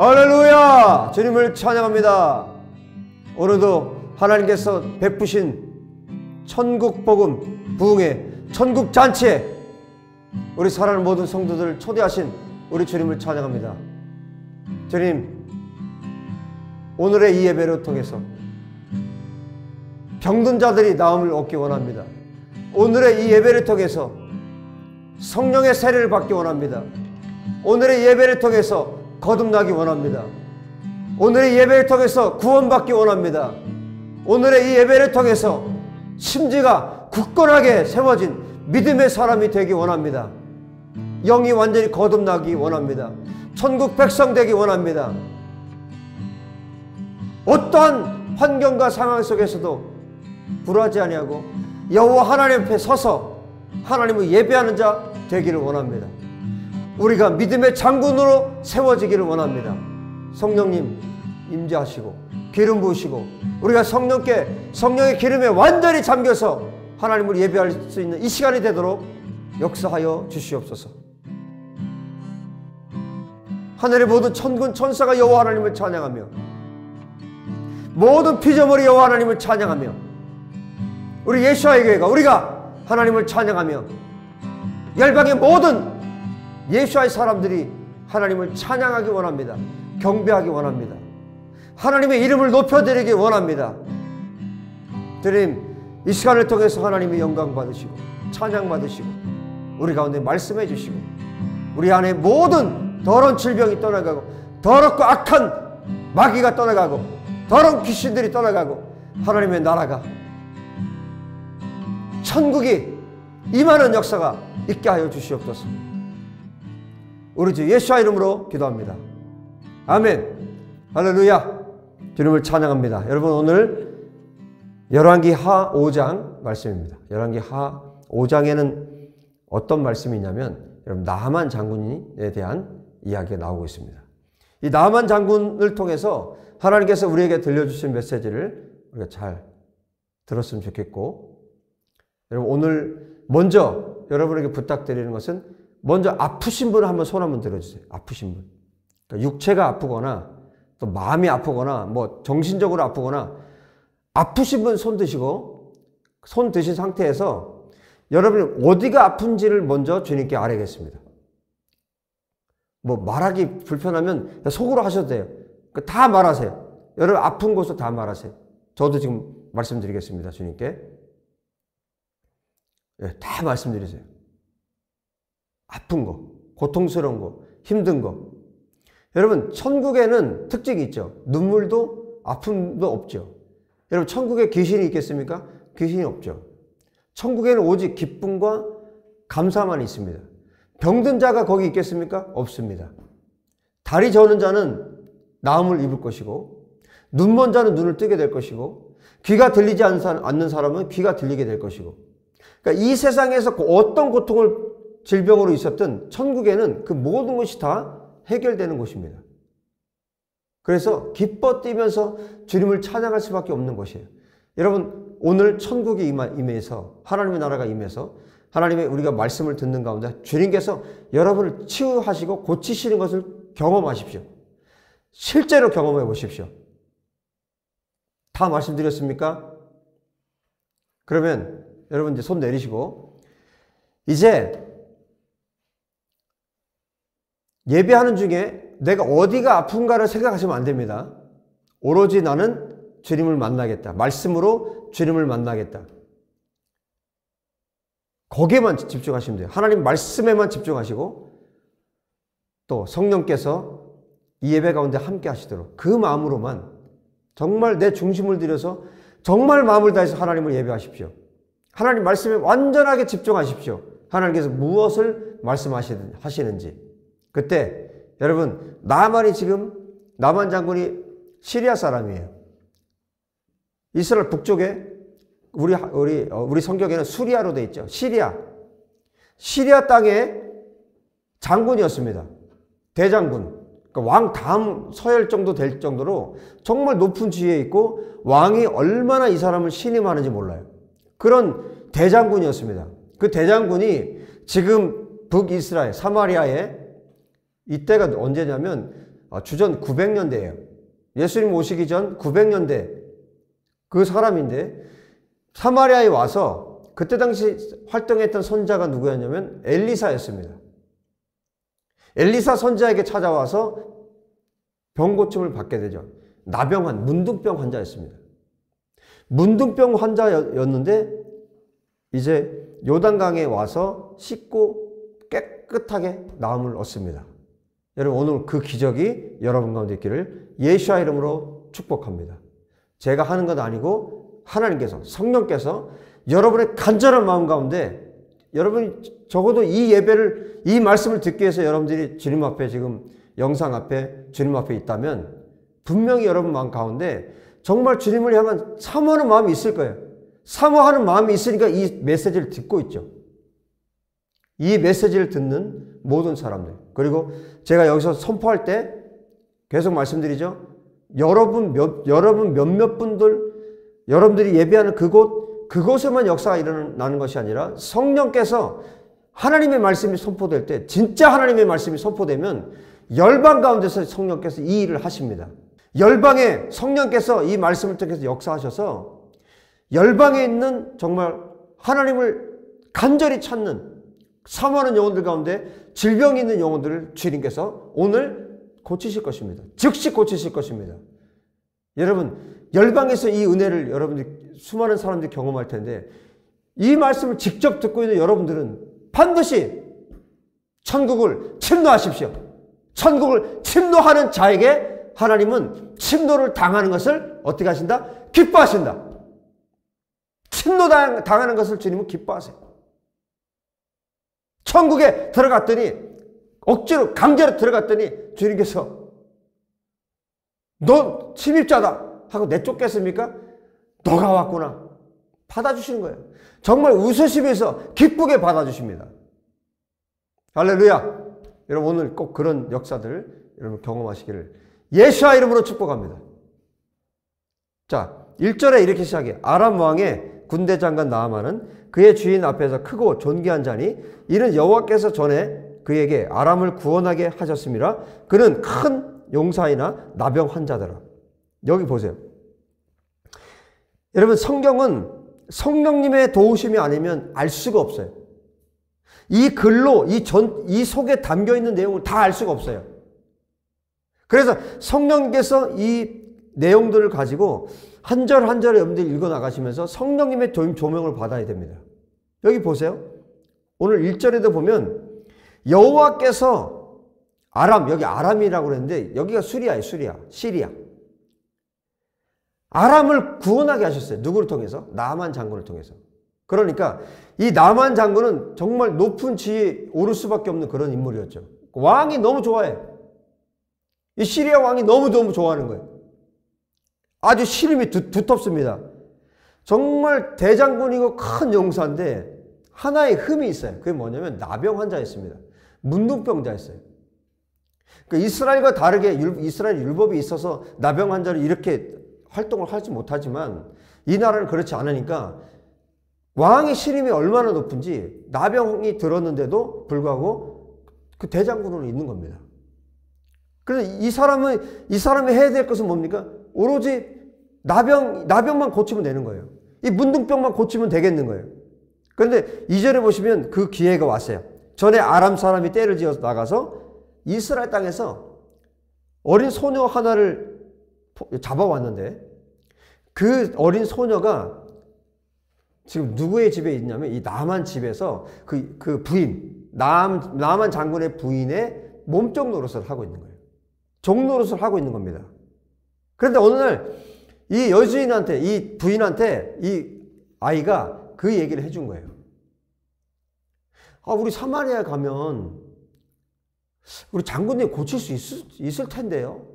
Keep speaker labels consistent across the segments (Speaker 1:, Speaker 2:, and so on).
Speaker 1: 할렐루야! 주님을 찬양합니다. 오늘도 하나님께서 베푸신 천국 복음 부흥회 천국 잔치에 우리 사랑하는 모든 성도들을 초대하신 우리 주님을 찬양합니다. 주님, 오늘의 이 예배를 통해서 병든 자들이 나음을 얻기 원합니다. 오늘의 이 예배를 통해서 성령의 세례를 받기 원합니다. 오늘의 예배를 통해서 거듭나기 원합니다. 오늘의 예배를 통해서 구원받기 원합니다. 오늘의 이 예배를 통해서 심지가 굳건하게 세워진 믿음의 사람이 되기 원합니다. 영이 완전히 거듭나기 원합니다. 천국 백성 되기 원합니다. 어떠한 환경과 상황 속에서도 불하지 아니하고 여호와 하나님 앞에 서서 하나님을 예배하는 자 되기를 원합니다. 우리가 믿음의 장군으로 세워지기를 원합니다. 성령님 임재하시고 기름 부으시고 우리가 성령의 기름에 완전히 잠겨서 하나님을 예배할 수 있는 이 시간이 되도록 역사하여 주시옵소서. 하늘의 모든 천군 천사가 여호와 하나님을 찬양하며 모든 피조물이 여호와 하나님을 찬양하며 우리 예수와의 교회가 우리가 하나님을 찬양하며 열방의 모든 예수와의 사람들이 하나님을 찬양하기 원합니다. 경배하기 원합니다. 하나님의 이름을 높여드리기 원합니다. 주님, 이 시간을 통해서 하나님의 영광 받으시고 찬양 받으시고 우리 가운데 말씀해 주시고 우리 안에 모든 더러운 질병이 떠나가고 더럽고 악한 마귀가 떠나가고 더러운 귀신들이 떠나가고 하나님의 나라가 천국이 임하는 역사가 있게 하여 주시옵소서. 우리 주 예수와 이름으로 기도합니다. 아멘. 할렐루야. 주님을 찬양합니다. 여러분, 오늘 열왕기 하 5장 말씀입니다. 열왕기 하 5장에는 어떤 말씀이 있냐면 여러분, 나하만 장군에 대한 이야기가 나오고 있습니다. 이 나하만 장군을 통해서 하나님께서 우리에게 들려주신 메시지를 우리가 잘 들었으면 좋겠고, 여러분, 오늘 먼저 여러분에게 부탁드리는 것은 먼저 아프신 분을 한번 손 한번 들어주세요. 아프신 분. 그러니까 육체가 아프거나 또 마음이 아프거나 뭐 정신적으로 아프거나 아프신 분 손 드시고 손 드신 상태에서 여러분이 어디가 아픈지를 먼저 주님께 아뢰겠습니다. 뭐 말하기 불편하면 속으로 하셔도 돼요. 다 말하세요. 여러분 아픈 곳을 다 말하세요. 저도 지금 말씀드리겠습니다. 주님께. 네, 다 말씀드리세요. 아픈 거, 고통스러운 거, 힘든 거. 여러분, 천국에는 특징이 있죠. 눈물도 아픔도 없죠. 여러분, 천국에 귀신이 있겠습니까? 귀신이 없죠. 천국에는 오직 기쁨과 감사만 있습니다. 병든 자가 거기 있겠습니까? 없습니다. 다리 저는 자는 나음을 입을 것이고, 눈먼 자는 눈을 뜨게 될 것이고, 귀가 들리지 않는 사람은 귀가 들리게 될 것이고, 그러니까 이 세상에서 어떤 고통을 질병으로 있었든 천국에는 그 모든 것이 다 해결되는 곳입니다. 그래서 기뻐 뛰면서 주님을 찬양할 수밖에 없는 것이에요. 여러분, 오늘 천국이 임해서 하나님의 나라가 임해서 하나님의 우리가 말씀을 듣는 가운데 주님께서 여러분을 치유하시고 고치시는 것을 경험하십시오. 실제로 경험해 보십시오. 다 말씀드렸습니까? 그러면 여러분 이제 손 내리시고 이제 예배하는 중에 내가 어디가 아픈가를 생각하시면 안 됩니다. 오로지 나는 주님을 만나겠다. 말씀으로 주님을 만나겠다. 거기에만 집중하시면 돼요. 하나님 말씀에만 집중하시고 또 성령께서 이 예배 가운데 함께 하시도록 그 마음으로만 정말 내 중심을 들여서 정말 마음을 다해서 하나님을 예배하십시오. 하나님 말씀에 완전하게 집중하십시오. 하나님께서 무엇을 말씀하시는지. 그때 여러분, 나만 장군이 시리아 사람이에요. 이스라엘 북쪽에 우리 성경에는 수리아로 되어 있죠. 시리아 땅의 장군이었습니다. 대장군. 그러니까 왕 다음 서열 정도 될 정도로 정말 높은 지위에 있고 왕이 얼마나 이 사람을 신임하는지 몰라요. 그런 대장군이었습니다. 그 대장군이 지금 북이스라엘 사마리아에 이때가 언제냐면 주전 900년대예요. 예수님 오시기 전 900년대 그 사람인데 사마리아에 와서 그때 당시 활동했던 선지자가 누구였냐면 엘리사였습니다. 엘리사 선지자에게 찾아와서 병 고침을 받게 되죠. 나병환, 문둥병 환자였습니다. 문둥병 환자였는데 이제 요단강에 와서 씻고 깨끗하게 나음을 얻습니다. 여러분 오늘 그 기적이 여러분 가운데 있기를 예수와 이름으로 축복합니다. 제가 하는 건 아니고 하나님께서 성령께서 여러분의 간절한 마음 가운데 여러분이 적어도 이 예배를 이 말씀을 듣기 위해서 여러분들이 주님 앞에 지금 영상 앞에 주님 앞에 있다면 분명히 여러분 마음 가운데 정말 주님을 향한 사모하는 마음이 있을 거예요. 사모하는 마음이 있으니까 이 메시지를 듣고 있죠. 이 메시지를 듣는 모든 사람들 그리고 제가 여기서 선포할 때 계속 말씀드리죠. 여러분 몇몇 분들 여러분들이 예배하는 그곳에만 역사가 일어나는 것이 아니라 성령께서 하나님의 말씀이 선포될 때 진짜 하나님의 말씀이 선포되면 열방 가운데서 성령께서 이 일을 하십니다. 열방에 성령께서 이 말씀을 통해서 역사하셔서 열방에 있는 정말 하나님을 간절히 찾는 사모하는 영혼들 가운데 질병이 있는 영혼들을 주님께서 오늘 고치실 것입니다. 즉시 고치실 것입니다. 여러분 열방에서 이 은혜를 여러분들 수많은 사람들이 경험할 텐데 이 말씀을 직접 듣고 있는 여러분들은 반드시 천국을 침노하십시오. 천국을 침노하는 자에게 하나님은 침노를 당하는 것을 어떻게 하신다? 기뻐하신다. 침노당하는 것을 주님은 기뻐하세요. 천국에 들어갔더니 억지로 강제로 들어갔더니 주님께서 너 침입자다 하고 내쫓겠습니까? 너가 왔구나. 받아주시는 거예요. 정말 웃으시면서 기쁘게 받아주십니다. 할렐루야. 여러분 오늘 꼭 그런 역사들 여러분 경험하시기를 예수와 이름으로 축복합니다. 자 1절에 이렇게 시작해요. 아람 왕의 군대 장관 나아만은 그의 주인 앞에서 크고 존귀한 자니 이는 여호와께서 전에 그에게 아람을 구원하게 하셨음이라. 그는 큰 용사이나 나병 환자더라. 여기 보세요. 여러분 성경은 성령님의 도우심이 아니면 알 수가 없어요. 이 글로 이 속에 담겨있는 내용을 다 알 수가 없어요. 그래서 성령께서 이 내용들을 가지고 한 절 한 절에 여러분들이 읽어 나가시면서 성령님의 조명을 받아야 됩니다. 여기 보세요. 오늘 1절에도 보면 여호와께서 여기 아람이라고 그랬는데 여기가 수리아예요. 시리아. 아람을 구원하게 하셨어요. 누구를 통해서? 나만 장군을 통해서. 그러니까 이 나만 장군은 정말 높은 지위에 오를 수밖에 없는 그런 인물이었죠. 왕이 너무 좋아해. 이 시리아 왕이 너무너무 좋아하는 거예요. 아주 신임이 두텁습니다. 정말 대장군이고 큰 용사인데 하나의 흠이 있어요. 그게 뭐냐면 나병 환자였습니다. 문둥병자였어요. 그러니까 이스라엘과 다르게 이스라엘 율법이 있어서 나병 환자를 이렇게 활동을 하지 못하지만 이 나라는 그렇지 않으니까 왕의 신임이 얼마나 높은지 나병이 들었는데도 불구하고 그 대장군으로 있는 겁니다. 그래서 이 사람이 해야 될 것은 뭡니까? 오로지 나병만 고치면 되는 거예요. 이 문둥병만 고치면 되겠는 거예요. 그런데 2절에 보시면 그 기회가 왔어요. 전에 아람 사람이 떼를 지어서 나가서 이스라엘 땅에서 어린 소녀 하나를 잡아왔는데 그 어린 소녀가 지금 누구의 집에 있냐면 이 나만 집에서 그 부인, 나만 장군의 부인의 몸종 노릇을 하고 있는 거예요. 종노릇을 하고 있는 겁니다. 그런데 어느 날 이 여주인한테, 이 부인한테 이 아이가 그 얘기를 해준 거예요. 우리 사마리아에 가면 우리 장군님 고칠 수 있을 텐데요.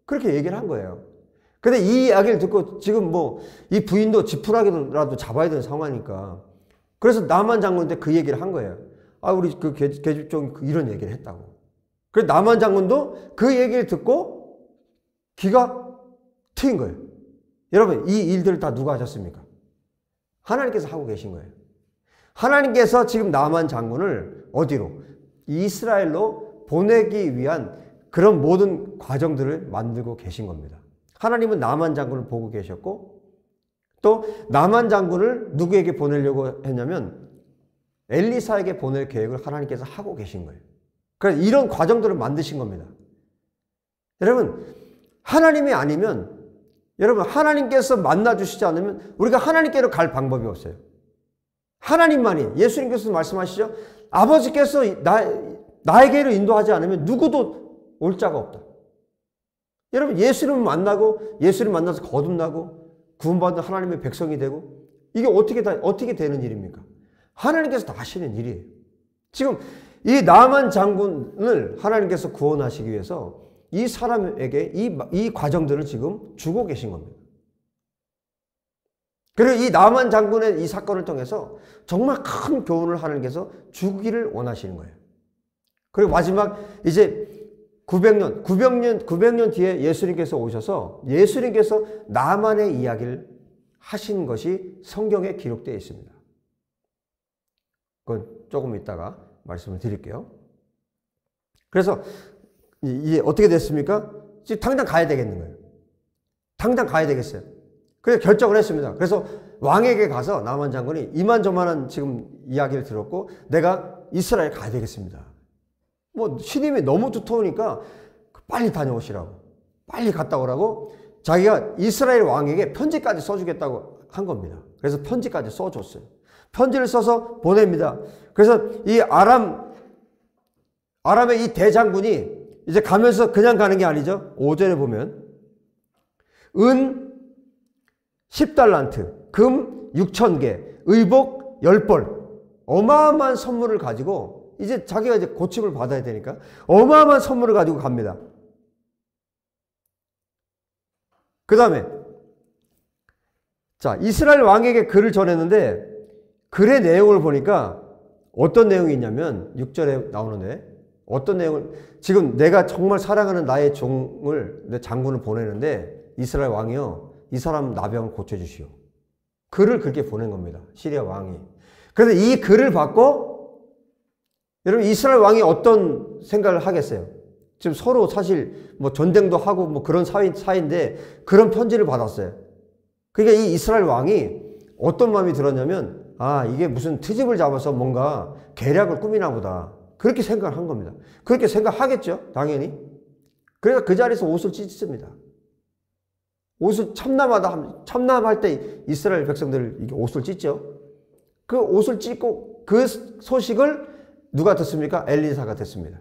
Speaker 1: 그렇게 얘기를 한 거예요. 근데 이 이야기를 듣고 지금 이 부인도 지푸라기라도 잡아야 되는 상황이니까. 그래서 나만 장군한테 그 얘기를 한 거예요. 우리 그 계집종 이런 얘기를 했다고. 그래서 나만 장군도 그 얘기를 듣고 기가 트인 거예요. 여러분, 이 일들을 다 누가 하셨습니까? 하나님께서 하고 계신 거예요. 하나님께서 지금 나만 장군을 어디로? 이스라엘로 보내기 위한 그런 모든 과정들을 만들고 계신 겁니다. 하나님은 나만 장군을 보고 계셨고 또 나만 장군을 누구에게 보내려고 했냐면 엘리사에게 보낼 계획을 하나님께서 하고 계신 거예요. 그래서 이런 과정들을 만드신 겁니다. 여러분, 하나님이 아니면, 여러분, 하나님께서 만나주시지 않으면 우리가 하나님께로 갈 방법이 없어요. 하나님만이, 예수님께서 말씀하시죠. 아버지께서 나에게로 인도하지 않으면 누구도 올 자가 없다. 여러분, 예수님을 만나고, 예수님 만나서 거듭나고, 구원받은 하나님의 백성이 되고, 이게 어떻게 되는 일입니까? 하나님께서 다 하시는 일이에요. 지금 이 나만 장군을 하나님께서 구원하시기 위해서 이 사람에게 이 과정들을 지금 주고 계신 겁니다. 그리고 이 나만 장군의 이 사건을 통해서 정말 큰 교훈을 하나님께서 주기를 원하시는 거예요. 그리고 마지막 이제 900년 뒤에 예수님께서 오셔서 예수님께서 나만의 이야기를 하신 것이 성경에 기록되어 있습니다. 그건 조금 이따가 말씀을 드릴게요. 그래서 이게 어떻게 됐습니까? 지금 당장 가야 되겠는 거예요. 당장 가야 되겠어요. 그래서 결정을 했습니다. 그래서 왕에게 가서 나만 장군이 이만저만한 지금 이야기를 들었고 내가 이스라엘 가야 되겠습니다. 뭐 신임이 너무 두터우니까 빨리 다녀오시라고, 빨리 갔다 오라고 자기가 이스라엘 왕에게 편지까지 써주겠다고 한 겁니다. 그래서 편지까지 써줬어요. 편지를 써서 보냅니다. 그래서 이 아람의 이 대장군이 이제 가면서 그냥 가는 게 아니죠. 5절에 보면 은 10달란트, 금 6,000개, 의복 10벌, 어마어마한 선물을 가지고 이제 자기가 이제 고침을 받아야 되니까 어마어마한 선물을 가지고 갑니다. 그 다음에 자, 이스라엘 왕에게 글을 전했는데 글의 내용을 보니까 어떤 내용이 있냐면 6절에 나오는데 어떤 내용을 지금 내가 정말 사랑하는 나의 종을 내 장군을 보내는데 이스라엘 왕이요 이 사람 나병을 고쳐주시오. 글을 그렇게 보낸 겁니다. 시리아 왕이. 그런데 이 글을 받고 여러분 이스라엘 왕이 어떤 생각을 하겠어요? 지금 서로 사실 뭐 전쟁도 하고 뭐 그런 사이인데 그런 편지를 받았어요. 그러니까 이 이스라엘 왕이 어떤 마음이 들었냐면 아 이게 무슨 트집을 잡아서 뭔가 계략을 꾸미나 보다. 그렇게 생각을 한 겁니다. 그렇게 생각하겠죠. 당연히. 그래서 그 자리에서 옷을 찢습니다. 옷을 참남할 때 이스라엘 백성들 옷을 찢죠. 그 옷을 찢고 그 소식을 누가 듣습니까? 엘리사가 듣습니다.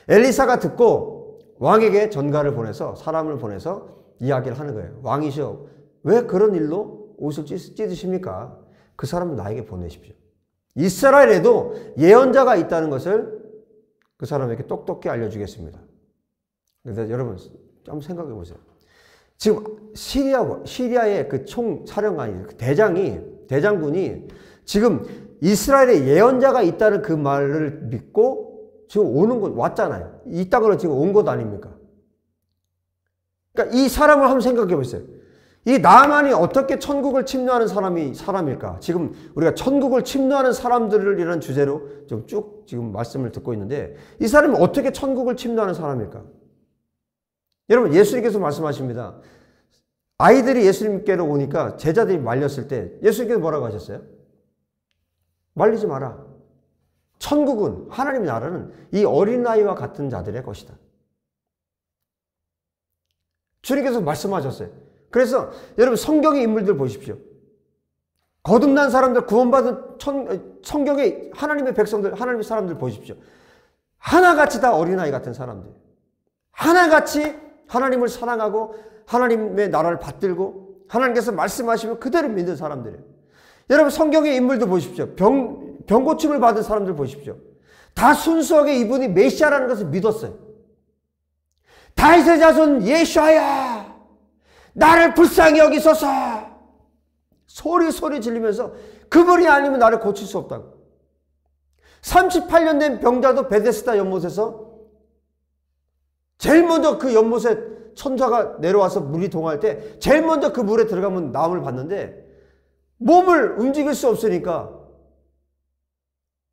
Speaker 1: 엘리사가 듣고 왕에게 전가를 보내서 사람을 보내서 이야기를 하는 거예요. 왕이시여 왜 그런 일로 옷을 찢으십니까? 그 사람을 나에게 보내십시오. 이스라엘에도 예언자가 있다는 것을 그 사람에게 똑똑히 알려주겠습니다. 그래서 여러분 한번 생각해 보세요. 지금 시리아의 그 총사령관이 그 대장군이 지금 이스라엘에 예언자가 있다는 그 말을 믿고 지금 오는 것 왔잖아요. 이 땅으로 지금 온 것 아닙니까? 그러니까 이 사람을 한번 생각해 보세요. 이 나만이 어떻게 천국을 침노하는 사람일까? 지금 우리가 천국을 침노하는 사람들이라는 주제로 좀 쭉 지금 말씀을 듣고 있는데 이 사람은 어떻게 천국을 침노하는 사람일까? 여러분 예수님께서 말씀하십니다. 아이들이 예수님께로 오니까 제자들이 말렸을 때 예수님께서 뭐라고 하셨어요? 말리지 마라. 천국은 하나님의 나라는 이 어린아이와 같은 자들의 것이다. 주님께서 말씀하셨어요. 그래서 여러분 성경의 인물들 보십시오. 거듭난 사람들, 구원받은 성경의 하나님의 백성들, 하나님의 사람들 보십시오. 하나같이 다 어린아이 같은 사람들. 하나같이 하나님을 사랑하고 하나님의 나라를 받들고 하나님께서 말씀하시면 그대로 믿는 사람들이에요. 여러분 성경의 인물들 보십시오. 병고침을 받은 사람들 보십시오. 다 순수하게 이분이 메시아라는 것을 믿었어요. 다윗의 자손 예수야 나를 불쌍히 여기소서 소리 지르면서 그분이 아니면 나를 고칠 수 없다고. 38년 된 병자도 베데스다 연못에서 제일 먼저 그 연못에 천사가 내려와서 물이 동할 때 제일 먼저 그 물에 들어가면 나음을 받는데 몸을 움직일 수 없으니까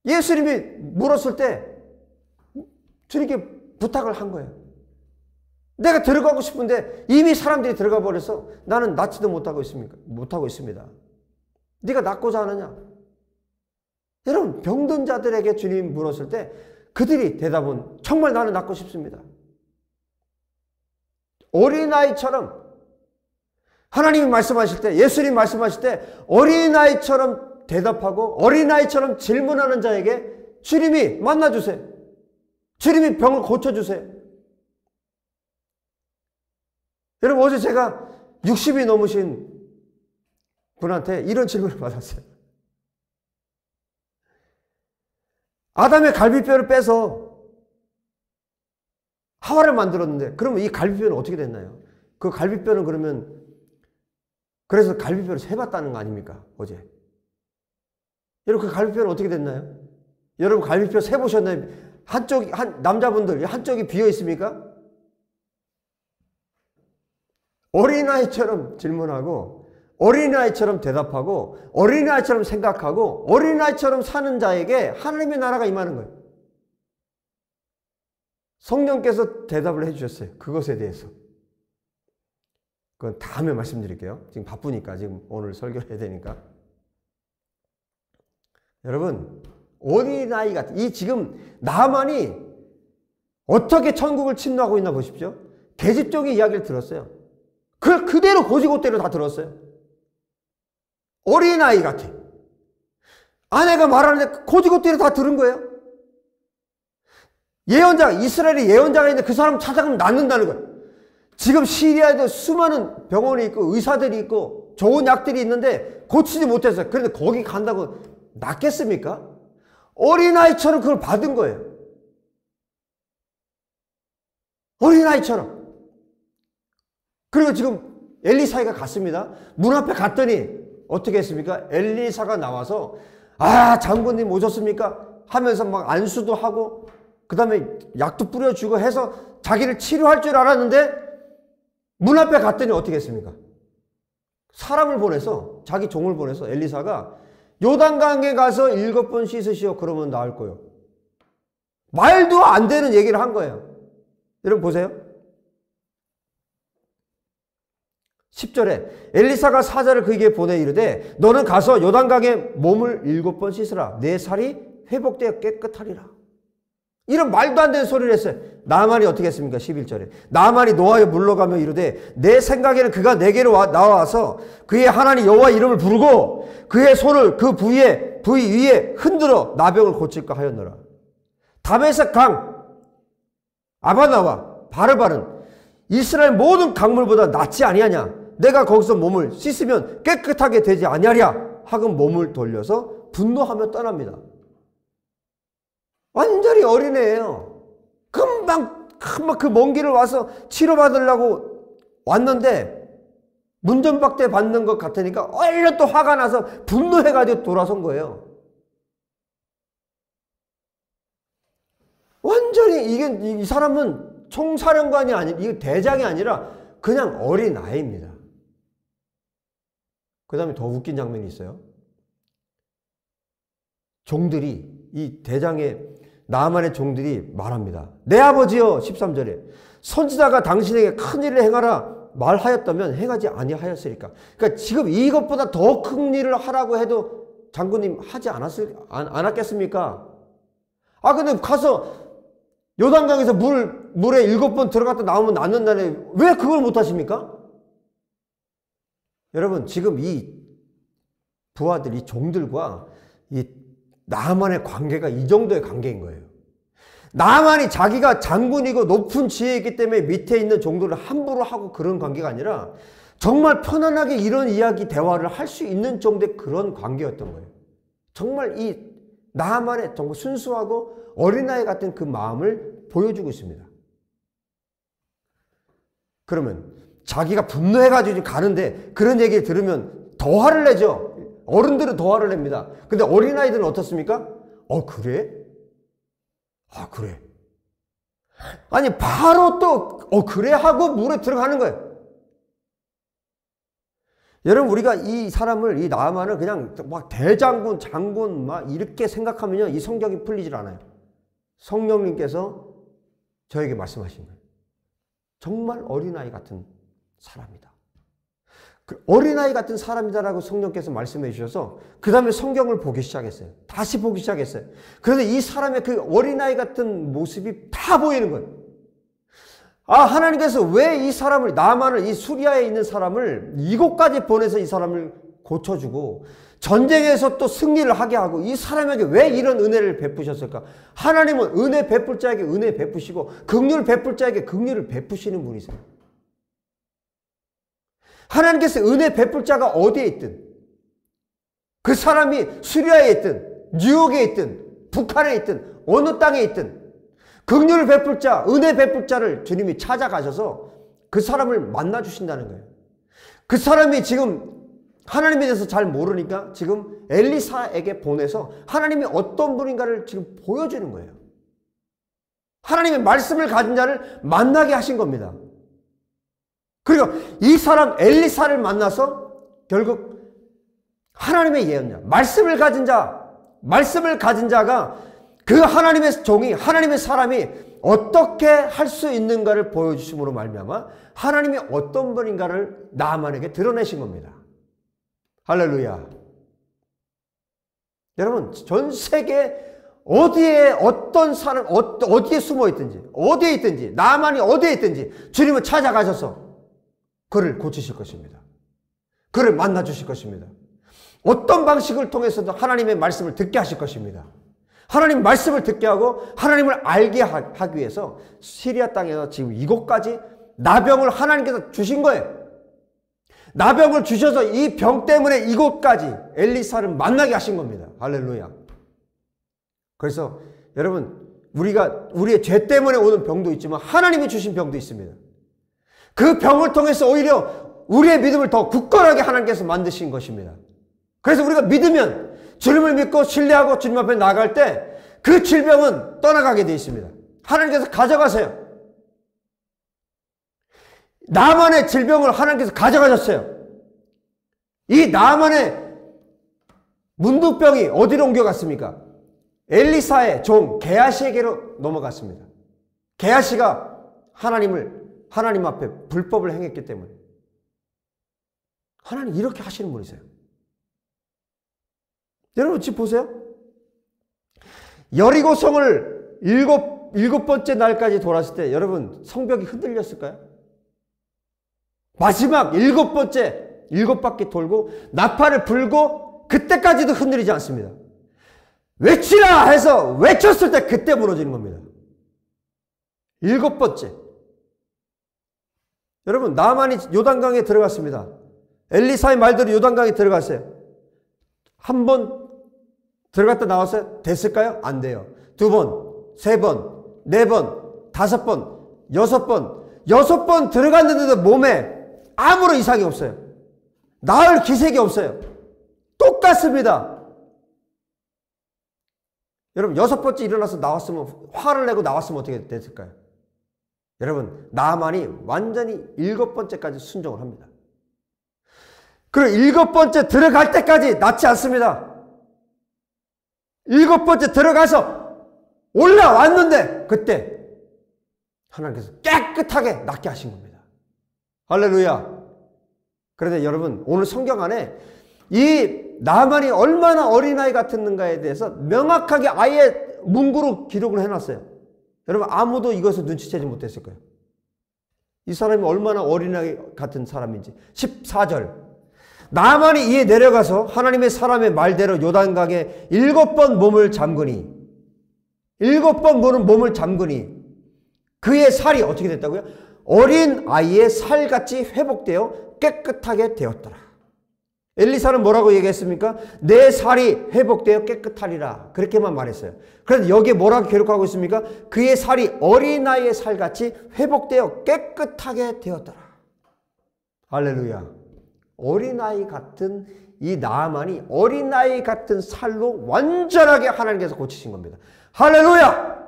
Speaker 1: 예수님이 물었을 때 주님께 부탁을 한 거예요. 내가 들어가고 싶은데 이미 사람들이 들어가 버려서 나는 낫지도 못하고 있습니다. 네가 낫고자 하느냐? 여러분, 병든 자들에게 주님이 물었을 때 그들이 대답은 정말 나는 낫고 싶습니다. 어린아이처럼 하나님이 말씀하실 때, 예수님이 말씀하실 때 어린아이처럼 대답하고 어린아이처럼 질문하는 자에게 주님이 만나주세요. 주님이 병을 고쳐주세요. 여러분, 어제 제가 60이 넘으신 분한테 이런 질문을 받았어요. 아담의 갈비뼈를 빼서 하와를 만들었는데 그러면 이 갈비뼈는 어떻게 됐나요? 그 갈비뼈는 그러면 그래서 갈비뼈를 세봤다는 거 아닙니까? 어제. 여러분, 그 갈비뼈는 어떻게 됐나요? 여러분, 갈비뼈 세보셨나요? 남자분들 한쪽이 비어 있습니까? 어린아이처럼 질문하고 어린아이처럼 대답하고 어린아이처럼 생각하고 어린아이처럼 사는 자에게 하나님의 나라가 임하는 거예요. 성령께서 대답을 해주셨어요. 그것에 대해서. 그건 다음에 말씀드릴게요. 지금 바쁘니까, 지금 오늘 설교를 해야 되니까. 여러분, 어린아이 같은, 이 지금 나만이 어떻게 천국을 침노하고 있나 보십시오. 계집종의 이야기를 들었어요. 그걸 그대로 고지고대로 다 들었어요. 어린아이 같아. 아내가 말하는데 고지고대로 다 들은 거예요. 예언자, 이스라엘에 예언자가 있는데 그 사람 찾아가면 낫는다는 거예요. 지금 시리아에도 수많은 병원이 있고 의사들이 있고 좋은 약들이 있는데 고치지 못했어요. 그런데 거기 간다고 낫겠습니까? 어린아이처럼 그걸 받은 거예요. 어린아이처럼. 그리고 지금 엘리사가 갔습니다. 문 앞에 갔더니 어떻게 했습니까? 엘리사가 나와서 장군님 오셨습니까? 하면서 막 안수도 하고 그 다음에 약도 뿌려주고 해서 자기를 치료할 줄 알았는데 문 앞에 갔더니 어떻게 했습니까? 사람을 보내서, 자기 종을 보내서 엘리사가 요단강에 가서 7번 씻으시오. 그러면 나을 거요. 말도 안 되는 얘기를 한 거예요. 여러분 보세요. 10절에 엘리사가 사자를 그에게 보내 이르되 너는 가서 요단강에 몸을 7번 씻으라. 내 살이 회복되어 깨끗하리라. 이런 말도 안 되는 소리를 했어요. 나만이 어떻게 했습니까? 11절에 나만이 노하여 물러가며 이르되 내 생각에는 그가 내게로 나와서 그의 하나님 여호와 이름을 부르고 그의 손을 그 부위 위에 흔들어 나병을 고칠까 하였노라. 다메섹 강 아바나와 바르바는 이스라엘 모든 강물보다 낫지 아니하냐? 내가 거기서 몸을 씻으면 깨끗하게 되지 아니하랴 하고 몸을 돌려서 분노하며 떠납니다. 완전히 어린애예요. 금방 그 먼 길을 와서 치료받으려고 왔는데 문전박대 받는 것 같으니까 얼른 또 화가 나서 분노해가지고 돌아선 거예요. 완전히 이 사람은 총사령관이 이게 대장이 아니라 그냥 어린아이입니다. 그 다음에 더 웃긴 장면이 있어요. 종들이, 이 대장의 나만의 종들이 말합니다. 내 아버지여, 13절에 선지자가 당신에게 큰 일을 행하라 말하였다면 행하지 아니하였으리까. 그러니까 지금 이것보다 더 큰 일을 하라고 해도 장군님 하지 않았겠습니까? 근데 가서 요단강에서 물에 7번 들어갔다 나오면 낫는다네. 왜 그걸 못 하십니까? 여러분, 지금 이 부하들, 이 종들과 이 나만의 관계가 이 정도의 관계인 거예요. 나만이 자기가 장군이고 높은 지혜에 있기 때문에 밑에 있는 종들을 함부로 하고 그런 관계가 아니라 정말 편안하게 이런 이야기, 대화를 할 수 있는 정도의 그런 관계였던 거예요. 정말 이 나만의 정말 순수하고 어린아이 같은 그 마음을 보여주고 있습니다. 그러면 자기가 분노해가지고 가는데 그런 얘기를 들으면 더 화를 내죠. 어른들은 더 화를 냅니다. 근데 어린아이들은 어떻습니까? 그래? 그래. 아니, 바로 또, 그래? 하고 물에 들어가는 거예요. 여러분, 우리가 이 사람을, 이 나만을 그냥 막 대장군, 장군, 막 이렇게 생각하면요, 이 성경이 풀리질 않아요. 성령님께서 저에게 말씀하신 거예요. 정말 어린아이 같은 사람이다. 그 어린아이 같은 사람이다라고 성령께서 말씀해 주셔서 그 다음에 성경을 보기 시작했어요. 다시 보기 시작했어요. 그런데 이 사람의 그 어린아이 같은 모습이 다 보이는 거예요. 아, 하나님께서 왜 이 사람을, 나만을, 이 수리아에 있는 사람을 이곳까지 보내서 이 사람을 고쳐주고 전쟁에서 또 승리를 하게 하고 이 사람에게 왜 이런 은혜를 베푸셨을까? 하나님은 은혜 베풀 자에게 은혜 베푸시고 긍휼 베풀 자에게 긍휼을 베푸시는 분이세요. 하나님께서 은혜 베풀 자가 어디에 있든, 그 사람이 수리아에 있든 뉴욕에 있든 북한에 있든 어느 땅에 있든 긍휼을 베풀 자, 은혜 베풀 자를 주님이 찾아가셔서 그 사람을 만나 주신다는 거예요. 그 사람이 지금 하나님에 대해서 잘 모르니까 지금 엘리사에게 보내서 하나님이 어떤 분인가를 지금 보여주는 거예요. 하나님의 말씀을 가진 자를 만나게 하신 겁니다. 그리고 이 사람 엘리사를 만나서 결국 하나님의 예언자, 말씀을 가진 자가 그 하나님의 종이, 하나님의 사람이 어떻게 할 수 있는가를 보여주심으로 말미암아 하나님이 어떤 분인가를 나만에게 드러내신 겁니다. 할렐루야. 여러분, 전 세계 어디에 어떤 사람, 어디에 숨어 있든지, 어디에 있든지, 나만이 어디에 있든지 주님은 찾아가셔서 그를 고치실 것입니다. 그를 만나 주실 것입니다. 어떤 방식을 통해서도 하나님의 말씀을 듣게 하실 것입니다. 하나님 말씀을 듣게 하고 하나님을 알게 하기 위해서 시리아 땅에서 지금 이곳까지 나병을 하나님께서 주신 거예요. 나병을 주셔서 이 병 때문에 이곳까지 엘리사를 만나게 하신 겁니다. 할렐루야. 그래서 여러분, 우리의 죄 때문에 오는 병도 있지만 하나님이 주신 병도 있습니다. 그 병을 통해서 오히려 우리의 믿음을 더 굳건하게 하나님께서 만드신 것입니다. 그래서 우리가 믿으면, 주님을 믿고 신뢰하고 주님 앞에 나갈 때 그 질병은 떠나가게 되어 있습니다. 하나님께서 가져가세요. 나만의 질병을 하나님께서 가져가셨어요. 이 나만의 문둥병이 어디로 옮겨갔습니까? 엘리사의 종 게하시에게로 넘어갔습니다. 게하시가 하나님 앞에 불법을 행했기 때문에. 하나님 이렇게 하시는 분이세요. 여러분 지금 보세요. 여리고성을 일곱 번째 날까지 돌았을 때 여러분 성벽이 흔들렸을까요? 마지막 일곱 바퀴 돌고 나팔을 불고 그때까지도 흔들리지 않습니다. 외치라 해서 외쳤을 때 그때 무너지는 겁니다. 일곱 번째. 여러분 나만이 요단강에 들어갔습니다. 엘리사의 말대로 요단강에 들어갔어요. 한 번 들어갔다 나왔어요? 됐을까요? 안 돼요. 2번, 3번, 4번, 5번, 6번. 6번 들어갔는데도 몸에 아무런 이상이 없어요. 나을 기색이 없어요. 똑같습니다. 여러분 6번째 일어나서 나왔으면, 화를 내고 나왔으면 어떻게 됐을까요? 여러분 나만이 완전히 7번째까지 순종을 합니다. 그리고 7번째 들어갈 때까지 낫지 않습니다. 7번째 들어가서 올라왔는데 그때 하나님께서 깨끗하게 낫게 하신 겁니다. 할렐루야. 그런데 여러분 오늘 성경 안에 이 나만이 얼마나 어린아이 같았는가에 대해서 명확하게 아예 문구로 기록을 해놨어요. 여러분 아무도 이것을 눈치채지 못했을 거예요. 이 사람이 얼마나 어린아이 같은 사람인지. 14절. 나만이 이에 내려가서 하나님의 사람의 말대로 요단강에 7번 몸을 잠그니 7번 몸을 잠그니 그의 살이 어떻게 됐다고요? 어린 아이의 살같이 회복되어 깨끗하게 되었더라. 엘리사는 뭐라고 얘기했습니까? 내 살이 회복되어 깨끗하리라. 그렇게만 말했어요. 그래서 여기에 뭐라고 기록하고 있습니까? 그의 살이 어린아이의 살같이 회복되어 깨끗하게 되었더라. 할렐루야. 어린아이 같은 이 나만이 어린아이 같은 살로 완전하게 하나님께서 고치신 겁니다. 할렐루야!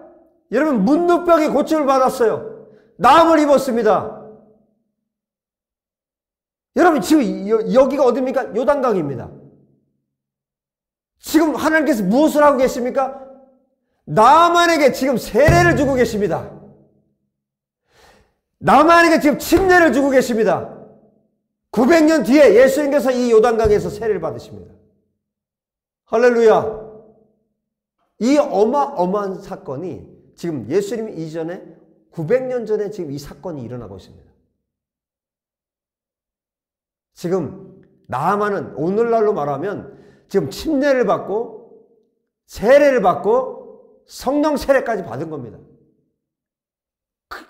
Speaker 1: 여러분 문둥병이 고침을 받았어요. 나음을 입었습니다. 여러분 지금 여기가 어디입니까? 요단강입니다. 지금 하나님께서 무엇을 하고 계십니까? 나만에게 지금 세례를 주고 계십니다. 나만에게 지금 침례를 주고 계십니다. 900년 뒤에 예수님께서 이 요단강에서 세례를 받으십니다. 할렐루야. 이 어마어마한 사건이 지금 예수님 이전에 900년 전에 지금 이 사건이 일어나고 있습니다. 지금 나아만은 오늘날로 말하면 지금 침례를 받고 세례를 받고 성령 세례까지 받은 겁니다.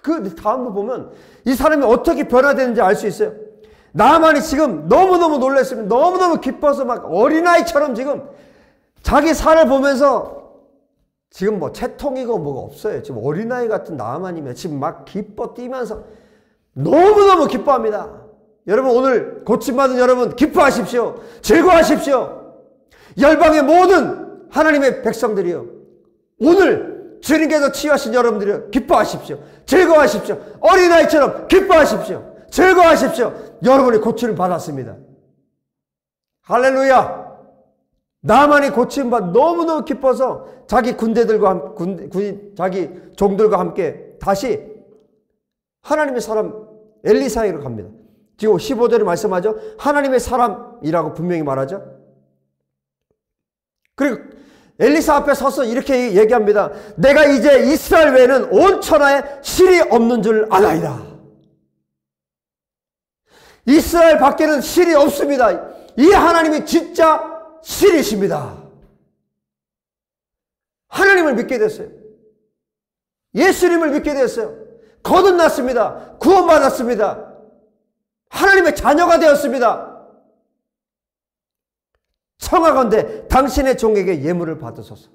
Speaker 1: 그 다음을 보면 이 사람이 어떻게 변화되는지 알 수 있어요. 나아만이 지금 너무너무 놀랐습니다. 너무너무 기뻐서 막 어린아이처럼 지금 자기 살을 보면서 지금 뭐 채통이고 뭐가 없어요. 지금 어린아이 같은 나아만이면 지금 막 기뻐 뛰면서 너무너무 기뻐합니다. 여러분 오늘 고침받은 여러분 기뻐하십시오. 즐거워하십시오. 열방의 모든 하나님의 백성들이요. 오늘 주님께서 치유하신 여러분들이요. 기뻐하십시오. 즐거워하십시오. 어린아이처럼 기뻐하십시오. 즐거워하십시오. 여러분이 고침을 받았습니다. 할렐루야. 나만이 고침받 너무너무 기뻐서 자기 군대들과 자기 종들과 함께 다시 하나님의 사람 엘리사에게로 갑니다. 지금 15절에 말씀하죠. 하나님의 사람이라고 분명히 말하죠. 그리고 엘리사 앞에 서서 이렇게 얘기합니다. 내가 이제 이스라엘 외에는 온 천하에 신이 없는 줄 아나이다. 이스라엘 밖에는 신이 없습니다. 이 하나님이 진짜 신이십니다. 하나님을 믿게 됐어요. 예수님을 믿게 됐어요. 거듭났습니다. 구원받았습니다. 하나님의 자녀가 되었습니다. 청하건대 당신의 종에게 예물을 받으소서.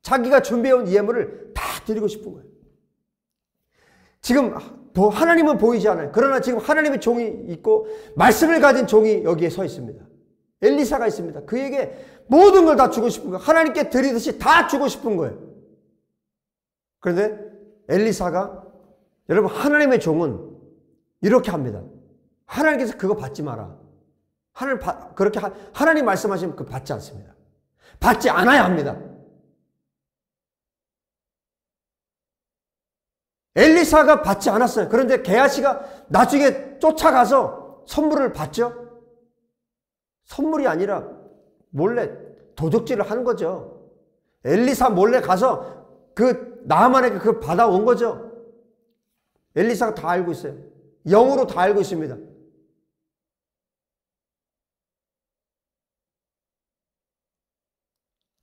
Speaker 1: 자기가 준비해온 예물을 다 드리고 싶은 거예요. 지금 하나님은 보이지 않아요. 그러나 지금 하나님의 종이 있고 말씀을 가진 종이 여기에 서 있습니다. 엘리사가 있습니다. 그에게 모든 걸 다 주고 싶은 거예요. 하나님께 드리듯이 다 주고 싶은 거예요. 그런데 엘리사가 여러분 하나님의 종은 이렇게 합니다. 하나님께서 그거 받지 마라. 그렇게 하나님 말씀하시면 그거 받지 않습니다. 받지 않아야 합니다. 엘리사가 받지 않았어요. 그런데 게하시가 나중에 쫓아가서 선물을 받죠. 선물이 아니라 몰래 도둑질을 한 거죠. 엘리사 몰래 가서 그 나아만에게 그걸 받아온 거죠. 엘리사가 다 알고 있어요. 영으로 다 알고 있습니다.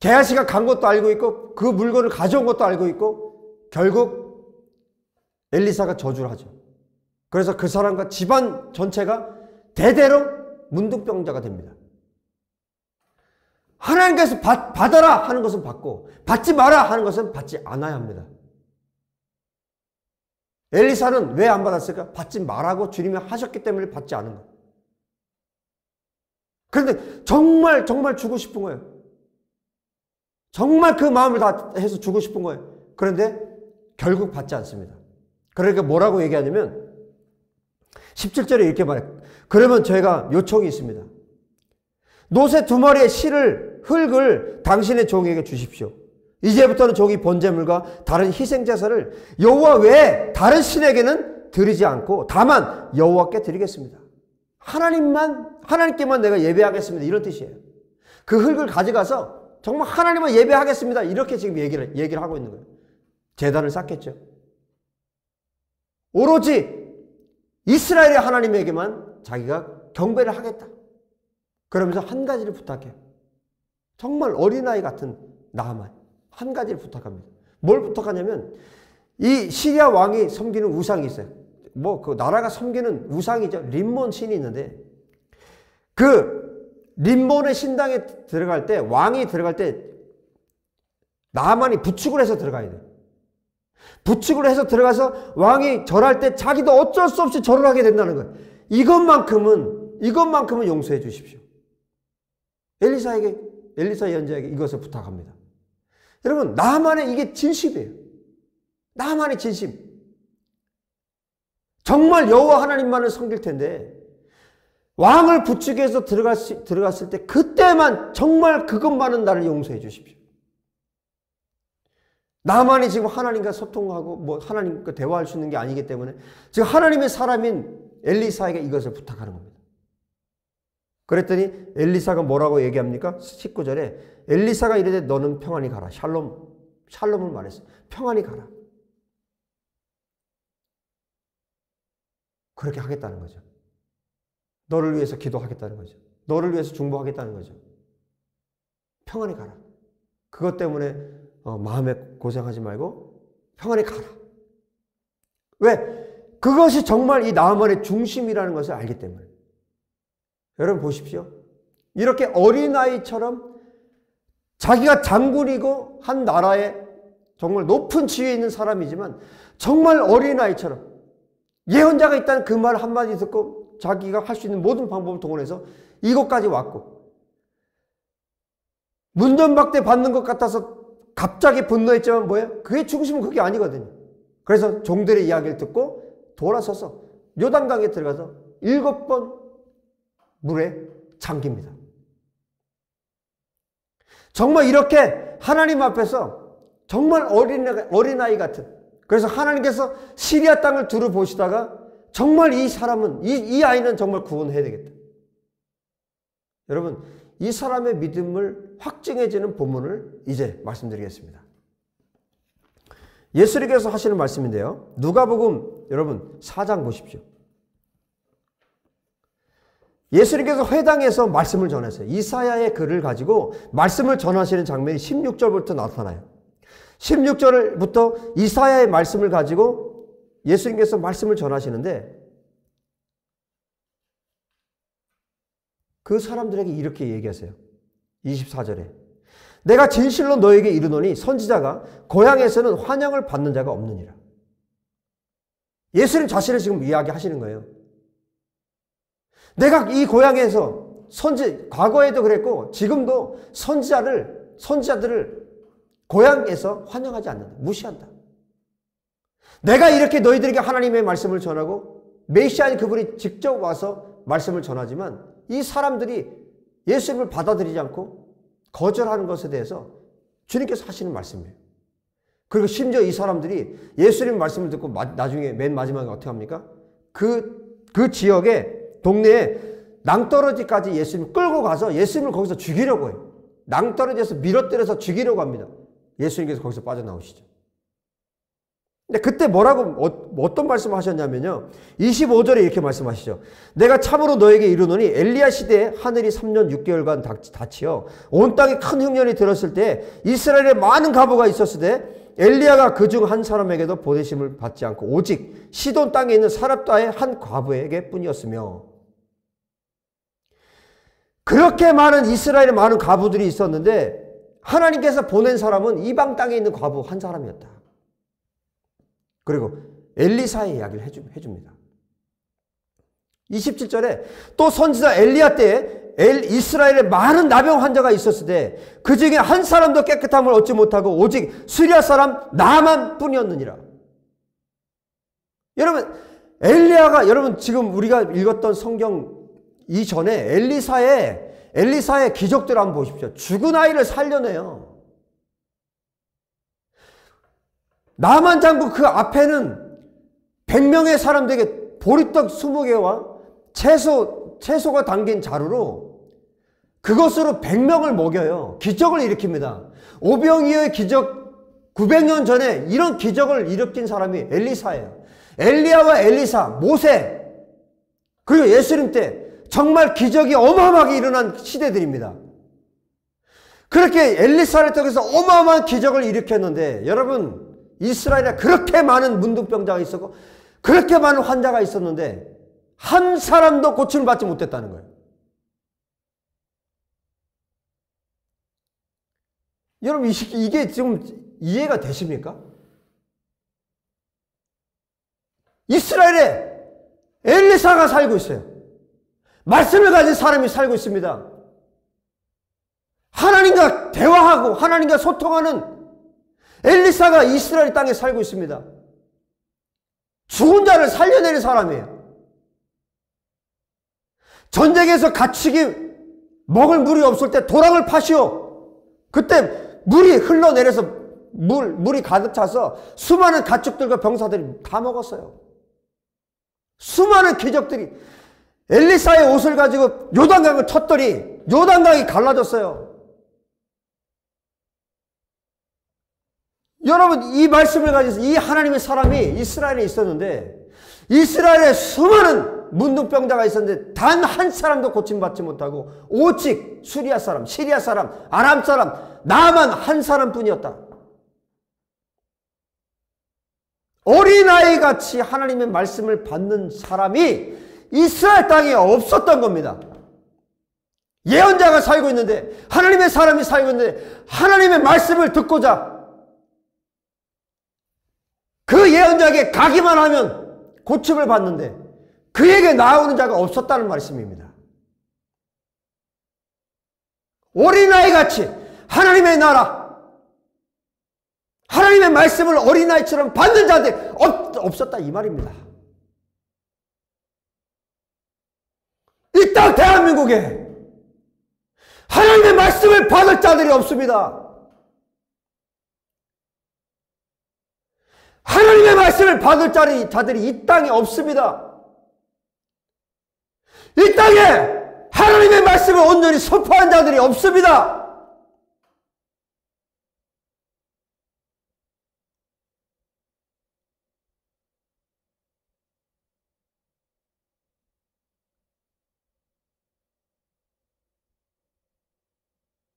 Speaker 1: 게하시가 간 것도 알고 있고 그 물건을 가져온 것도 알고 있고 결국 엘리사가 저주를 하죠. 그래서 그 사람과 집안 전체가 대대로 문둥병자가 됩니다. 하나님께서 받아라 하는 것은 받고 받지 마라 하는 것은 받지 않아야 합니다. 엘리사는 왜 안 받았을까? 받지 말라고 주님이 하셨기 때문에 받지 않은 거예요. 그런데 정말 주고 싶은 거예요. 정말 그 마음을 다 해서 주고 싶은 거예요. 그런데 결국 받지 않습니다. 그러니까 뭐라고 얘기하냐면 17절에 이렇게 말해요. 그러면 저희가 요청이 있습니다. 노새 2마리의 흙을 당신의 종에게 주십시오. 이제부터는 종이 번제물과 다른 희생제사를 여호와 외에 다른 신에게는 드리지 않고 다만 여호와께 드리겠습니다. 하나님께만 내가 예배하겠습니다. 이런 뜻이에요. 그 흙을 가져가서 정말 하나님만 예배하겠습니다. 이렇게 지금 얘기를 하고 있는 거예요. 제단을 쌓겠죠. 오로지 이스라엘의 하나님에게만 자기가 경배를 하겠다. 그러면서 한 가지를 부탁해요. 정말 어린아이 같은 나아만 한 가지를 부탁합니다. 뭘 부탁하냐면 이 시리아 왕이 섬기는 우상이 있어요. 그 나라가 섬기는 우상이죠. 림몬 신이 있는데 그 림몬의 신당에 들어갈 때 왕이 들어갈 때 나아만이 부축을 해서 들어가야 돼요. 부축을 해서 들어가서 왕이 절할 때 자기도 어쩔 수 없이 절을 하게 된다는 거예요. 이것만큼은 용서해 주십시오. 엘리사 연자에게 이것을 부탁합니다. 여러분, 나만의 이게 진심이에요. 나만의 진심. 정말 여호와 하나님만을 섬길 텐데 왕을 부축해서 들어갔을 때 그때만 정말 그것만은 나를 용서해 주십시오. 나만이 지금 하나님과 소통하고 뭐 하나님과 대화할 수 있는 게 아니기 때문에 지금 하나님의 사람인 엘리사에게 이것을 부탁하는 겁니다. 그랬더니 엘리사가 뭐라고 얘기합니까? 19절에 엘리사가 이르되 너는 평안히 가라. 샬롬을 말했어요. 평안히 가라. 그렇게 하겠다는 거죠. 너를 위해서 기도하겠다는 거죠. 너를 위해서 중보하겠다는 거죠. 평안히 가라. 그것 때문에 마음에 고생하지 말고 평안히 가라. 왜? 그것이 정말 이 나아만의 중심이라는 것을 알기 때문에. 여러분 보십시오. 이렇게 어린아이처럼 자기가 장군이고 한 나라에 정말 높은 지위에 있는 사람이지만 정말 어린아이처럼 예언자가 있다는 그 말 한마디 듣고 자기가 할 수 있는 모든 방법을 동원해서 이곳까지 왔고 문전박대 받는 것 같아서 갑자기 분노했지만 뭐예요? 그의 중심은 그게 아니거든요. 그래서 종들의 이야기를 듣고 돌아서서 요단강에 들어가서 7번 물에 잠깁니다. 정말 이렇게 하나님 앞에서 정말 어린아이 같은, 그래서 하나님께서 시리아 땅을 두루 보시다가 정말 이 사람은, 이 아이는 정말 구원해야 되겠다. 여러분, 이 사람의 믿음을 확증해주는 본문을 이제 말씀드리겠습니다. 예수님께서 하시는 말씀인데요. 누가복음 여러분 4장 보십시오. 예수님께서 회당에서 말씀을 전하세요. 이사야의 글을 가지고 말씀을 전하시는 장면이 16절부터 나타나요. 16절부터 이사야의 말씀을 가지고 예수님께서 말씀을 전하시는데 그 사람들에게 이렇게 얘기하세요. 24절에 내가 진실로 너에게 이르노니 선지자가 고향에서는 환영을 받는 자가 없느니라. 예수님 자신을 지금 이야기하시는 거예요. 내가 이 고향에서 과거에도 그랬고 지금도 선지자들을 고향에서 환영하지 않는다. 무시한다. 내가 이렇게 너희들에게 하나님의 말씀을 전하고 메시아인 그분이 직접 와서 말씀을 전하지만 이 사람들이 예수님을 받아들이지 않고 거절하는 것에 대해서 주님께서 하시는 말씀이에요. 그리고 심지어 이 사람들이 예수님 말씀을 듣고 나중에 맨 마지막에 어떻게 합니까? 그 지역에 동네에 낭떠러지까지 예수님을 끌고 가서 예수님을 거기서 죽이려고 해요. 낭떠러지에서 밀어뜨려서 죽이려고 합니다. 예수님께서 거기서 빠져나오시죠. 근데 그때 어떤 말씀을 하셨냐면요. 25절에 이렇게 말씀하시죠. 내가 참으로 너에게 이르노니 엘리야 시대에 하늘이 3년 6개월간 닫히어 온 땅에 큰 흉년이 들었을 때 이스라엘에 많은 과부가 있었을 때 엘리야가 그중 한 사람에게도 보내심을 받지 않고 오직 시돈 땅에 있는 사렙다의 한 과부에게 뿐이었으며 그렇게 많은 이스라엘에 많은 과부들이 있었는데 하나님께서 보낸 사람은 이방 땅에 있는 과부 한 사람이었다. 그리고 엘리사의 이야기를 해줍니다. 27절에 또 선지자 엘리야 때에 이스라엘에 많은 나병 환자가 있었을 때 그 중에 한 사람도 깨끗함을 얻지 못하고 오직 시리아 사람 나만 뿐이었느니라. 여러분 엘리야가 여러분 지금 우리가 읽었던 성경 이전에 엘리사의 기적들을 한번 보십시오. 죽은 아이를 살려내요. 나만 장군 그 앞에는 100명의 사람들에게 보리떡 20개와 채소가 담긴 자루로 그것으로 100명을 먹여요. 기적을 일으킵니다. 오병이어의 기적 900년 전에 이런 기적을 일으킨 사람이 엘리사예요. 엘리야와 엘리사, 모세 그리고 예수님 때 정말 기적이 어마어마하게 일어난 시대들입니다. 그렇게 엘리사를 통해서 어마어마한 기적을 일으켰는데 여러분 이스라엘에 그렇게 많은 문둥병자가 있었고 그렇게 많은 환자가 있었는데 한 사람도 고침을 받지 못했다는 거예요. 여러분 이게 지금 이해가 되십니까? 이스라엘에 엘리사가 살고 있어요. 말씀을 가진 사람이 살고 있습니다. 하나님과 대화하고 하나님과 소통하는 엘리사가 이스라엘 땅에 살고 있습니다. 죽은 자를 살려내는 사람이에요. 전쟁에서 갇히기 먹을 물이 없을 때 도랑을 파시오. 그때 물이 흘러내려서 물이 가득 차서 수많은 가축들과 병사들이 다 먹었어요. 수많은 기적들이 엘리사의 옷을 가지고 요단강을 쳤더니 요단강이 갈라졌어요. 여러분, 이 말씀을 가지고 이 하나님의 사람이 이스라엘에 있었는데 이스라엘에 수많은 문둥병자가 있었는데 단 한 사람도 고침받지 못하고 오직 수리아 사람, 시리아 사람, 아람 사람, 나만 한 사람뿐이었다. 어린아이같이 하나님의 말씀을 받는 사람이 이스라엘 땅에 없었던 겁니다. 예언자가 살고 있는데, 하나님의 사람이 살고 있는데 하나님의 말씀을 듣고자 그 예언자에게 가기만 하면 고침을 받는데 그에게 나아오는 자가 없었다는 말씀입니다. 어린아이같이 하나님의 나라, 하나님의 말씀을 어린아이처럼 받는 자들이 없었다 이 말입니다. 이 땅 대한민국에 하나님의 말씀을 받을 자들이 없습니다. 하나님의 말씀을 받을 자들이 이 땅에 없습니다. 이 땅에 하나님의 말씀을 온전히 선포한 자들이 없습니다.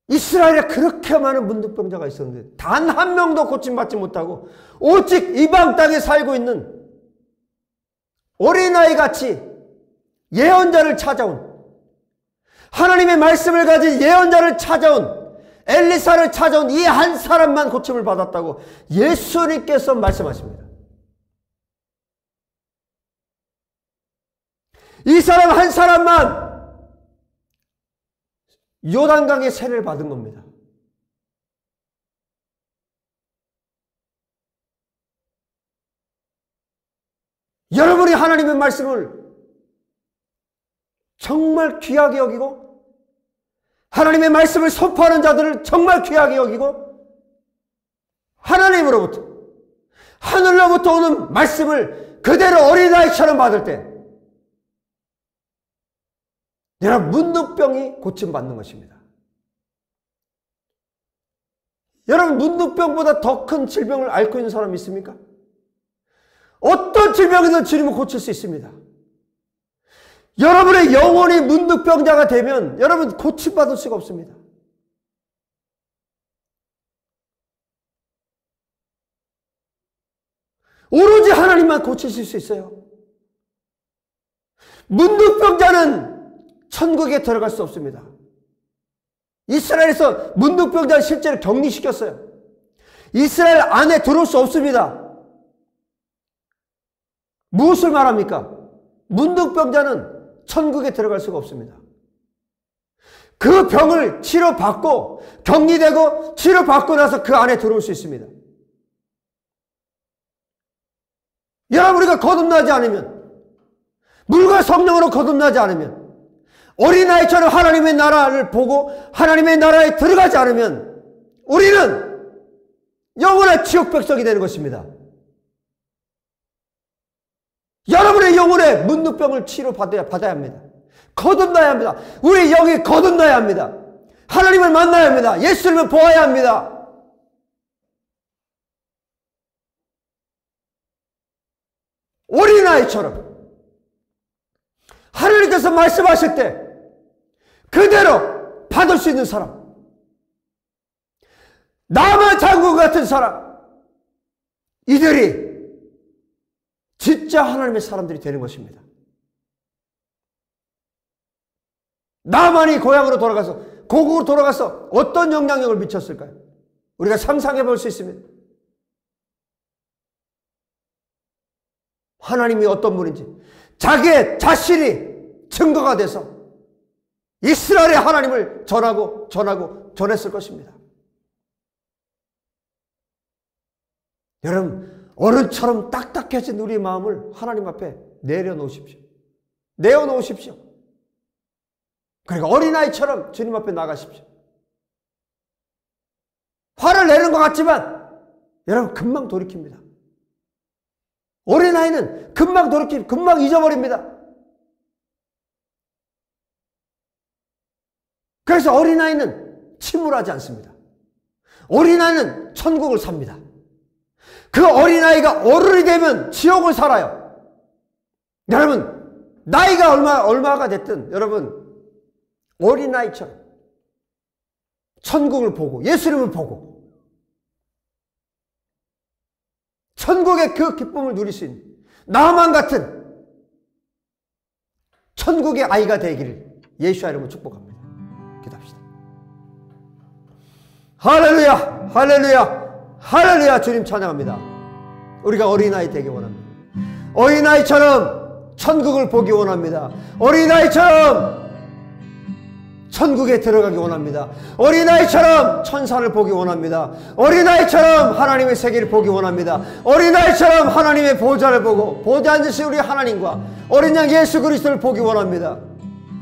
Speaker 1: 이스라엘에 그렇게 많은 문둥병자가 있었는데 단 한 명도 고침받지 못하고 오직 이방 땅에 살고 있는 어린아이같이 예언자를 찾아온, 하나님의 말씀을 가진 예언자를 찾아온, 엘리사를 찾아온 이 한 사람만 고침을 받았다고 예수님께서 말씀하십니다. 이 사람 한 사람만 요단강의 세례를 받은 겁니다. 여러분이 하나님의 말씀을 정말 귀하게 여기고 하나님의 말씀을 선포하는 자들을 정말 귀하게 여기고 하나님으로부터, 하늘로부터 오는 말씀을 그대로 어린아이처럼 받을 때 여러분, 문둥병이 고침받는 것입니다. 여러분, 문둥병보다 더 큰 질병을 앓고 있는 사람이 있습니까? 어떤 질병이든 주님은 고칠 수 있습니다. 여러분의 영혼이 문둥병자가 되면 여러분 고침받을 수가 없습니다. 오로지 하나님만 고치실 수 있어요. 문둥병자는 천국에 들어갈 수 없습니다. 이스라엘에서 문둥병자를 실제로 격리시켰어요. 이스라엘 안에 들어올 수 없습니다. 무엇을 말합니까? 문둥병자는 천국에 들어갈 수가 없습니다. 그 병을 치료받고 격리되고 치료받고 나서 그 안에 들어올 수 있습니다. 여러분, 우리가 거듭나지 않으면, 물과 성령으로 거듭나지 않으면, 어린아이처럼 하나님의 나라를 보고 하나님의 나라에 들어가지 않으면 우리는 영원한 지옥 백성이 되는 것입니다. 여러분의 영혼에 문둥병을 치료받아야 합니다. 거듭나야 합니다. 우리 영이 거듭나야 합니다. 하나님을 만나야 합니다. 예수님을 보아야 합니다. 어린아이처럼 하나님께서 말씀하실 때 그대로 받을 수 있는 사람, 나만 장군 같은 사람, 이들이 진짜 하나님의 사람들이 되는 것입니다. 나만이 고향으로 돌아가서, 고국으로 돌아가서 어떤 영향력을 미쳤을까요? 우리가 상상해 볼 수 있습니다. 하나님이 어떤 분인지 자기의 자신이 증거가 돼서 이스라엘의 하나님을 전하고 전했을 것입니다. 여러분, 어른처럼 딱딱해진 우리의 마음을 하나님 앞에 내려놓으십시오. 내어놓으십시오. 그리고 어린아이처럼 주님 앞에 나가십시오. 화를 내는 것 같지만 여러분 금방 돌이킵니다. 어린아이는 금방 돌이키고 금방 잊어버립니다. 그래서 어린아이는 침울하지 않습니다. 어린아이는 천국을 삽니다. 그 어린아이가 어른이 되면 지옥을 살아요. 여러분 나이가 얼마가 됐든 여러분 어린아이처럼 천국을 보고 예수님을 보고 천국의 그 기쁨을 누릴 수 있는 나만 같은 천국의 아이가 되기를 예수의 이름으로 축복합니다. 기도합시다. 할렐루야, 할렐루야, 할렐루야. 주님 찬양합니다. 우리가 어린아이 되기 원합니다. 어린아이처럼 천국을 보기 원합니다. 어린아이처럼 천국에 들어가기 원합니다. 어린아이처럼 천사를 보기 원합니다. 어린아이처럼 하나님의 세계를 보기 원합니다. 어린아이처럼 하나님의 보좌를 보고 보좌 앉으신 우리 하나님과 어린 양 예수 그리스도를 보기 원합니다.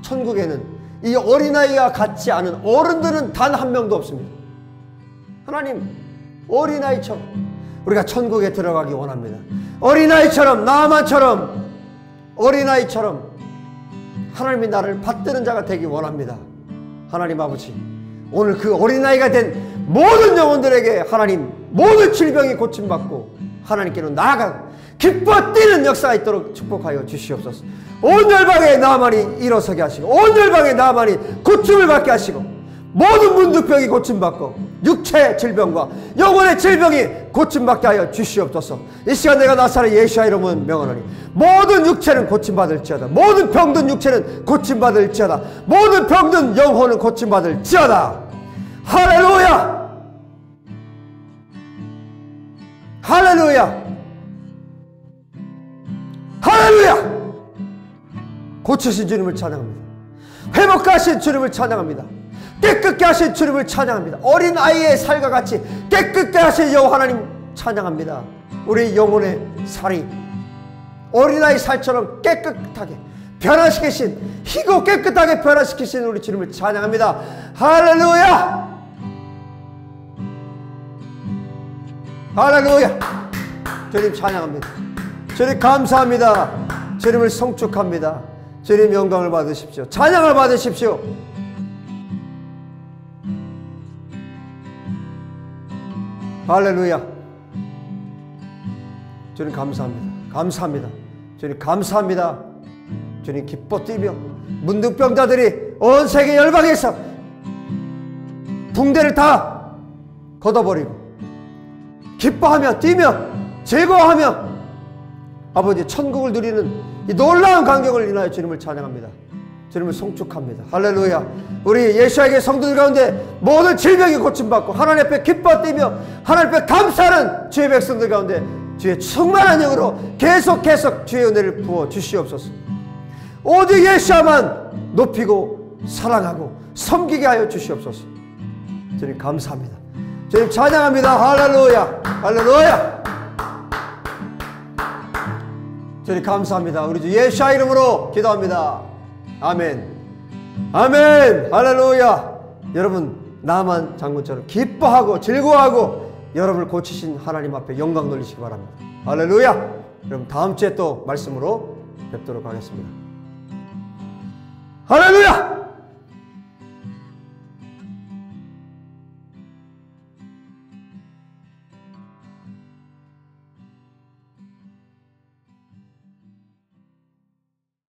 Speaker 1: 천국에는 이 어린아이와 같지 않은 어른들은 단 한 명도 없습니다. 하나님 어린아이처럼 우리가 천국에 들어가기 원합니다. 어린아이처럼 나만처럼 어린아이처럼 하나님이 나를 받드는 자가 되기 원합니다. 하나님 아버지 오늘 그 어린아이가 된 모든 영혼들에게 하나님 모든 질병이 고침받고 하나님께로 나아가고 기뻐 뛰는 역사가 있도록 축복하여 주시옵소서. 온 열방에 나만이 일어서게 하시고 온 열방에 나만이 고침을 받게 하시고 모든 문득병이 고침받고 육체의 질병과 영혼의 질병이 고침받게 하여 주시옵소서. 이 시간 내가 나사렛 예수의 이름으로 명하노니 모든 육체는 고침받을지어다. 모든 병든 육체는 고침받을지어다. 모든 병든 영혼은 고침받을지어다. 할렐루야, 할렐루야, 할렐루야. 고치신 주님을 찬양합니다. 회복하신 주님을 찬양합니다. 깨끗게 하신 주님을 찬양합니다. 어린아이의 살과 같이 깨끗게 하신 여호와 하나님 찬양합니다. 우리 영혼의 살이 어린아이 살처럼 깨끗하게 변화시키신 희고 깨끗하게 변화시키신 우리 주님을 찬양합니다. 할렐루야, 할렐루야. 주님 찬양합니다. 주님 감사합니다. 주님을 송축합니다. 주님 영광을 받으십시오. 찬양을 받으십시오. 할렐루야. 주님 감사합니다. 감사합니다. 주님 감사합니다. 주님 기뻐 뛰며 문득병자들이 온 세계 열방에서 붕대를 다 걷어버리고 기뻐하며 뛰며 즐거워하며 아버지 천국을 누리는 이 놀라운 광경을 인하여 주님을 찬양합니다. 주님을 송축합니다. 할렐루야. 우리 예수에게 성도들 가운데 모든 질병이 고침받고 하나님 앞에 기뻐 뛰며 하나님 앞에 감사하는 주의 백성들 가운데 주의 충만한 영으로 계속 주의 은혜를 부어 주시옵소서. 오직 예수만 높이고 사랑하고 섬기게 하여 주시옵소서. 주님 감사합니다. 주님 찬양합니다. 할렐루야, 할렐루야. 주님 감사합니다. 우리 주 예수의 이름으로 기도합니다. 아멘, 아멘, 할렐루야. 여러분 나만 장군처럼 기뻐하고 즐거워하고 여러분을 고치신 하나님 앞에 영광 돌리시기 바랍니다. 할렐루야. 여러분 다음 주에 또 말씀으로 뵙도록 하겠습니다. 할렐루야.